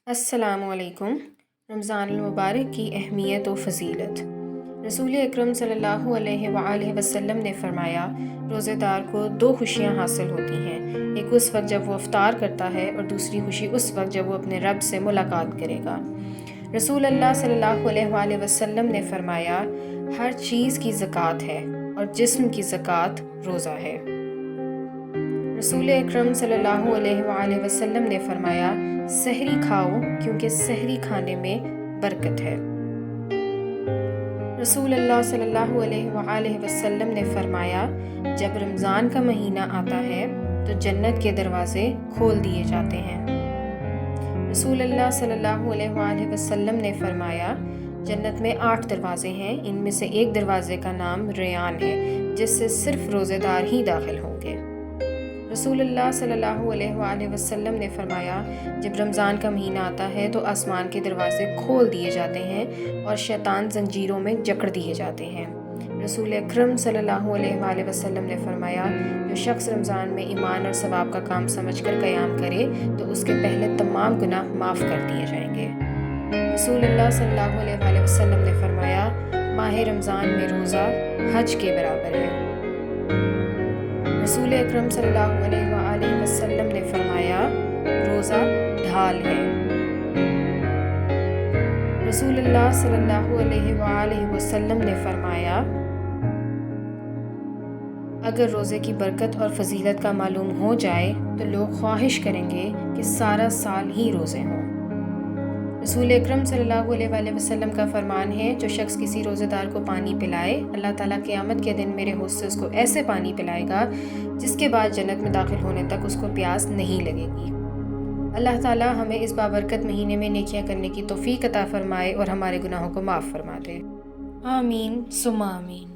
السلام علیکم۔ رمضان المبارک کی اہمیت و فضیلت۔ رسول اکرم صلی اللہ علیہ وآلہ وسلم نے فرمایا، روزے دار کو دو خوشیاں حاصل ہوتی ہیں، ایک اس وقت جب وہ افطار کرتا ہے اور دوسری خوشی اس وقت جب وہ اپنے رب سے ملاقات کرے گا۔ رسول اللہ صلی اللہ علیہ وآلہ وسلم نے فرمایا، ہر چیز کی زکوٰۃ ہے اور جسم کی زکوٰۃ روزہ ہے۔ رسول اکرم صلی اللہ علیہ وآلہ وسلم نے فرمایا، سحری کھاؤ کیونکہ سحری کھانے میں برکت ہے۔ رسول اللہ صلی اللہ علیہ وآلہ وسلم نے فرمایا، جب رمضان کا مہینہ آتا ہے تو جنت کے دروازے کھول دیے جاتے ہیں۔ رسول اللہ صلی اللہ علیہ وآلہ وسلم نے فرمایا، جنت میں 8 دروازے ہیں، ان میں سے ایک دروازے کا نام ریان ہے، جس سے صرف روزے دار ہی داخل ہوں گے۔ رسول اللہ صلی اللہ علیہ وآلہ وسلم نے فرمایا، جب رمضان کا مہینہ آتا ہے تو آسمان کے دروازے کھول دیے جاتے ہیں اور شیطان زنجیروں میں جکڑ دیے جاتے ہیں۔ رسول اکرم صلی اللہ علیہ وآلہ وسلم نے فرمایا، جو شخص رمضان میں ایمان اور ثواب کا کام سمجھ کر قیام کرے تو اس کے پہلے تمام گناہ معاف کر دیے جائیں گے۔ رسول اللہ صلی اللہ علیہ وآلہ وسلم نے فرمایا، ماہ رمضان میں روزہ حج کے برابر ہے۔ رسول اکرم صلی اللہ علیہ وآلہ وسلم نے فرمایا، روزہ ڈھال ہے۔ رسول اللہ صلی اللہ علیہ وآلہ وسلم نے فرمایا، اگر روزے کی برکت اور فضیلت کا معلوم ہو جائے تو لوگ خواہش کریں گے کہ سارا سال ہی روزے ہوں۔ رسول اکرم صلی اللہ علیہ وآلہ وسلم کا فرمان ہے، جو شخص کسی روزے دار کو پانی پلائے، اللہ تعالیٰ قیامت کے دن میرے حوض سے اس کو ایسے پانی پلائے گا جس کے بعد جنت میں داخل ہونے تک اس کو پیاس نہیں لگے گی۔ اللہ تعالیٰ ہمیں اس بابرکت مہینے میں نیکیاں کرنے کی توفیق عطا فرمائے اور ہمارے گناہوں کو معاف فرما دے۔ آمین ثم آمین۔